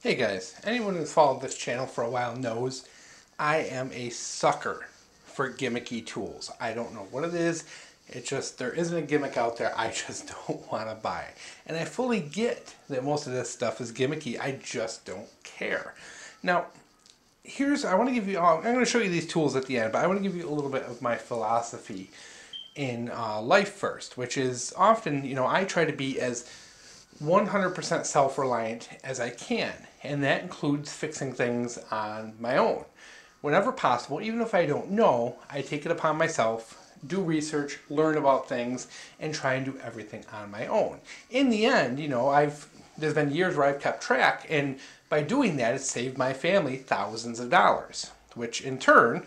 Hey guys, anyone who's followed this channel for a while knows I am a sucker for gimmicky tools. I don't know what it is, it just, there isn't a gimmick out there I just don't want to buy. And I fully get that most of this stuff is gimmicky, I just don't care. Now, I want to give you, I'm going to show you these tools at the end, but I want to give you a little bit of my philosophy in life first, which is often, I try to be as 100% self-reliant as I can, and that includes fixing things on my own. Whenever possible, even if I don't know, I take it upon myself, do research, learn about things, and try and do everything on my own. In the end, there's been years where I've kept track, and by doing that, it's saved my family thousands of dollars, which in turn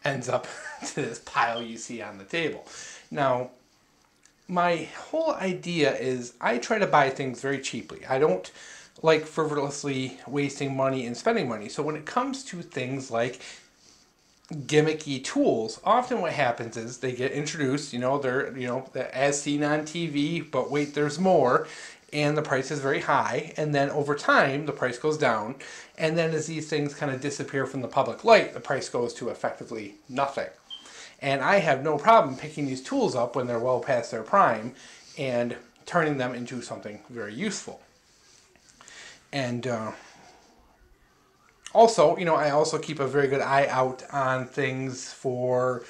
ends up to this pile you see on the table. Now, my whole idea is I try to buy things very cheaply. I don't like frivolously wasting money and spending money. So when it comes to things like gimmicky tools, often what happens is they get introduced, they're as seen on TV, but wait, there's more, and the price is very high, and then over time the price goes down, and then as these things kind of disappear from the public light, the price goes to effectively nothing. And I have no problem picking these tools up when they're well past their prime and turning them into something very useful. And also, I also keep a very good eye out on things for,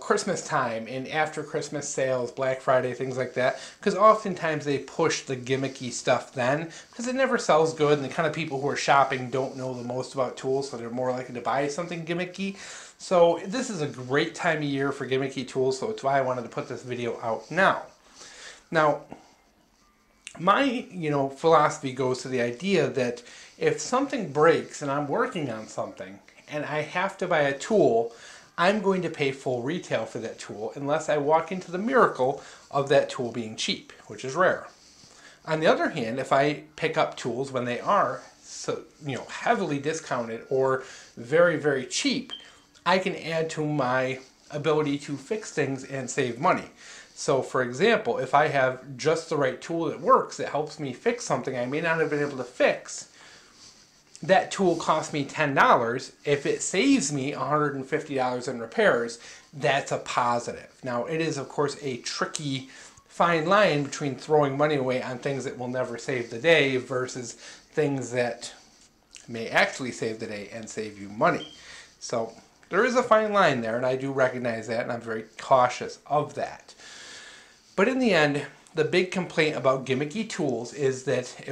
Christmas time and after Christmas sales, Black Friday, things like that. Because oftentimes they push the gimmicky stuff then because it never sells good, and the kind of people who are shopping don't know the most about tools, so they're more likely to buy something gimmicky. So this is a great time of year for gimmicky tools, so it's why I wanted to put this video out now. Now, my philosophy goes to the idea that if something breaks and I'm working on something and I have to buy a tool, I'm going to pay full retail for that tool unless I walk into the miracle of that tool being cheap, which is rare. On the other hand, if I pick up tools when they are heavily discounted or very, very cheap, I can add to my ability to fix things and save money. So for example, if I have just the right tool that works, that helps me fix something I may not have been able to fix, that tool costs me $10. If it saves me $150 in repairs, that's a positive. Now, it is, of course, a tricky fine line between throwing money away on things that will never save the day versus things that may actually save the day and save you money. So there is a fine line there, and I do recognize that, and I'm very cautious of that. But in the end, the big complaint about gimmicky tools is that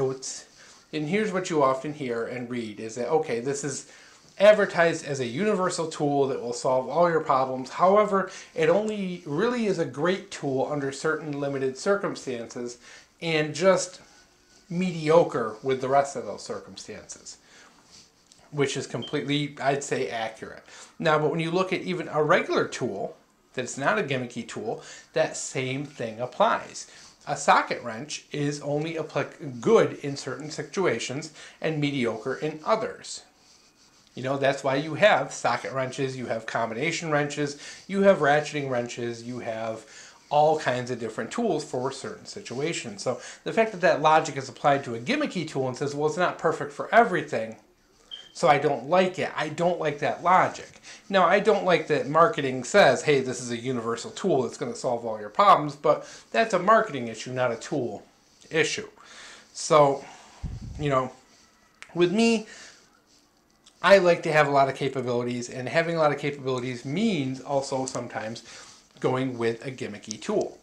and here's what you often hear and read, is that, okay, this is advertised as a universal tool that will solve all your problems. However, it only really is a great tool under certain limited circumstances and just mediocre with the rest of those circumstances, which is completely, I'd say, accurate. Now, but when you look at even a regular tool that's not a gimmicky tool, that same thing applies. A socket wrench is only good in certain situations and mediocre in others. That's why you have socket wrenches, you have combination wrenches, you have ratcheting wrenches, you have all kinds of different tools for certain situations. So the fact that that logic is applied to a gimmicky tool and says, well, it's not perfect for everything, so I don't like it. I don't like that logic. Now, I don't like that marketing says, hey, this is a universal tool that's going to solve all your problems, but that's a marketing issue, not a tool issue. So, with me, I like to have a lot of capabilities, and having a lot of capabilities means also sometimes going with a gimmicky tool.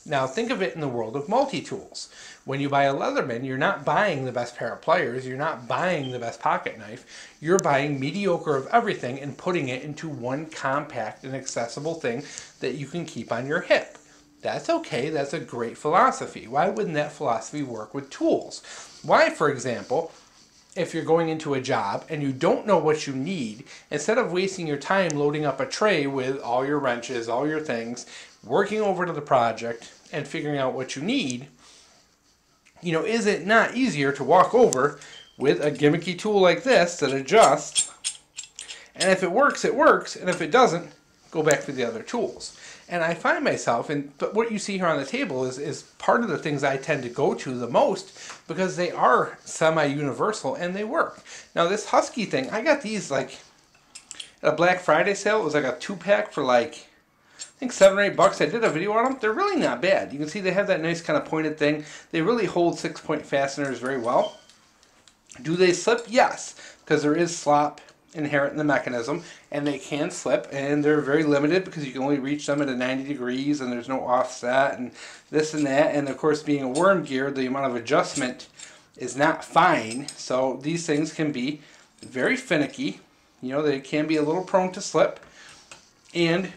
Now, think of it in the world of multi-tools. When you buy a Leatherman, you're not buying the best pair of pliers, you're not buying the best pocket knife, you're buying mediocre of everything and putting it into one compact and accessible thing that you can keep on your hip. That's okay, that's a great philosophy. Why wouldn't that philosophy work with tools? Why, for example, if you're going into a job and you don't know what you need, instead of wasting your time loading up a tray with all your wrenches, all your things, working over to the project and figuring out what you need, is it not easier to walk over with a gimmicky tool like this that adjusts, and if it works, it works, and if it doesn't, go back to the other tools. And I find myself, but what you see here on the table is part of the things I tend to go to the most because they are semi-universal and they work. Now this Husky thing, I got these like at a Black Friday sale. It was like a 2-pack for like, I think $7 or $8. I did a video on them. They're really not bad. You can see they have that nice kind of pointed thing. They really hold 6-point fasteners very well. Do they slip? Yes, because there is slop inherent in the mechanism, and they can slip, and they're very limited because you can only reach them at a 90 degrees and there's no offset and this and that. And of course, being a worm gear, the amount of adjustment is not fine, so these things can be very finicky. You know, they can be a little prone to slip, and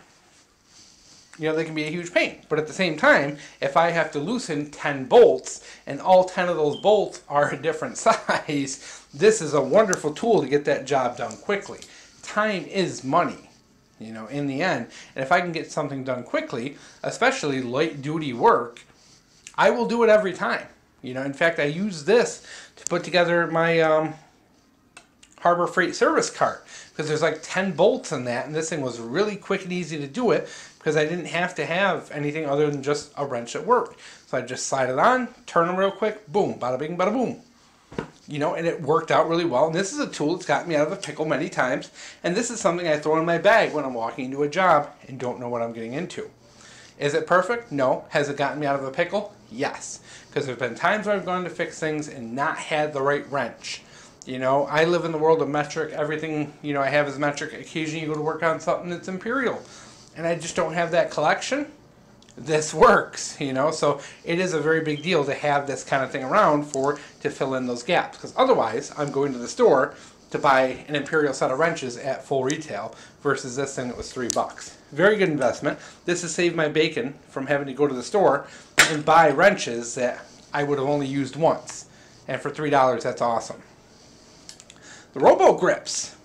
you know, they can be a huge pain. But at the same time, if I have to loosen 10 bolts and all 10 of those bolts are a different size, this is a wonderful tool to get that job done quickly. Time is money, you know, in the end. And if I can get something done quickly, especially light duty work, I will do it every time. You know, in fact, I use this to put together my Harbor Freight service cart because there's like 10 bolts in that, and this thing was really quick and easy to do it because I didn't have to have anything other than just a wrench at work. So I just slide it on, turn them real quick, boom, bada bing, bada boom. You know, and it worked out really well. And this is a tool that's gotten me out of a pickle many times. And this is something I throw in my bag when I'm walking into a job and don't know what I'm getting into. Is it perfect? No. Has it gotten me out of a pickle? Yes. Because there's been times where I've gone to fix things and not had the right wrench. You know, I live in the world of metric. Everything, you know, I have is metric. Occasionally you go to work on something that's imperial. And I just don't have that collection. This works, you know, so it is a very big deal to have this kind of thing around to fill in those gaps, because otherwise I'm going to the store to buy an imperial set of wrenches at full retail versus this thing that was $3. Very good investment. This has saved my bacon from having to go to the store and buy wrenches that I would have only used once, and for $3 that's awesome. The Robo Grips.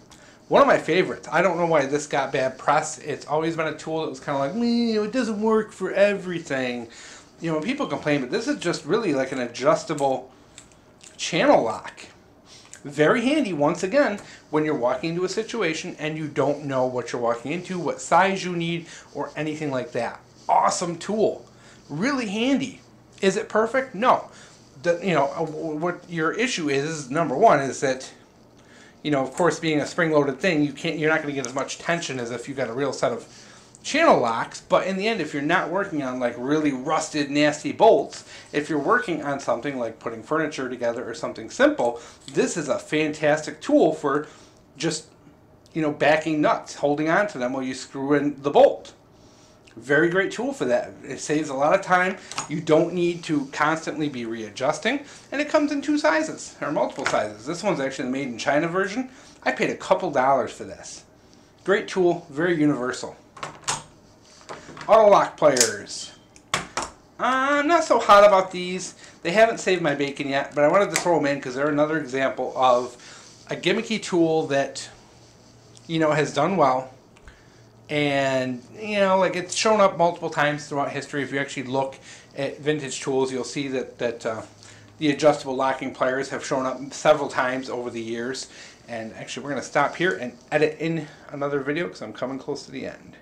One of my favorites. I don't know why this got bad press. It's always been a tool that was kind of like, it doesn't work for everything. You know, people complain, but this is just really like an adjustable channel lock. Very handy, once again, when you're walking into a situation and you don't know what you're walking into, what size you need, or anything like that. Awesome tool. Really handy. Is it perfect? No. You know, what your issue is, number one, is that, you know, of course, being a spring-loaded thing, you're not going to get as much tension as if you've got a real set of channel locks. But in the end, if you're not working on like really rusted, nasty bolts, if you're working on something like putting furniture together or something simple, this is a fantastic tool for just, you know, backing nuts, holding on to them while you screw in the bolt. Very great tool for that. It saves a lot of time. You don't need to constantly be readjusting, and it comes in 2 sizes or multiple sizes. This one's actually the made in China version. I paid a couple dollars for this. Great tool, very universal. Auto lock pliers. I'm not so hot about these. They haven't saved my bacon yet, but I wanted to throw them in because they're another example of a gimmicky tool that, you know, has done well. And, you know, like it's shown up multiple times throughout history. If you actually look at vintage tools, you'll see that the adjustable locking pliers have shown up several times over the years. And actually, we're going to stop here and edit in another video because I'm coming close to the end.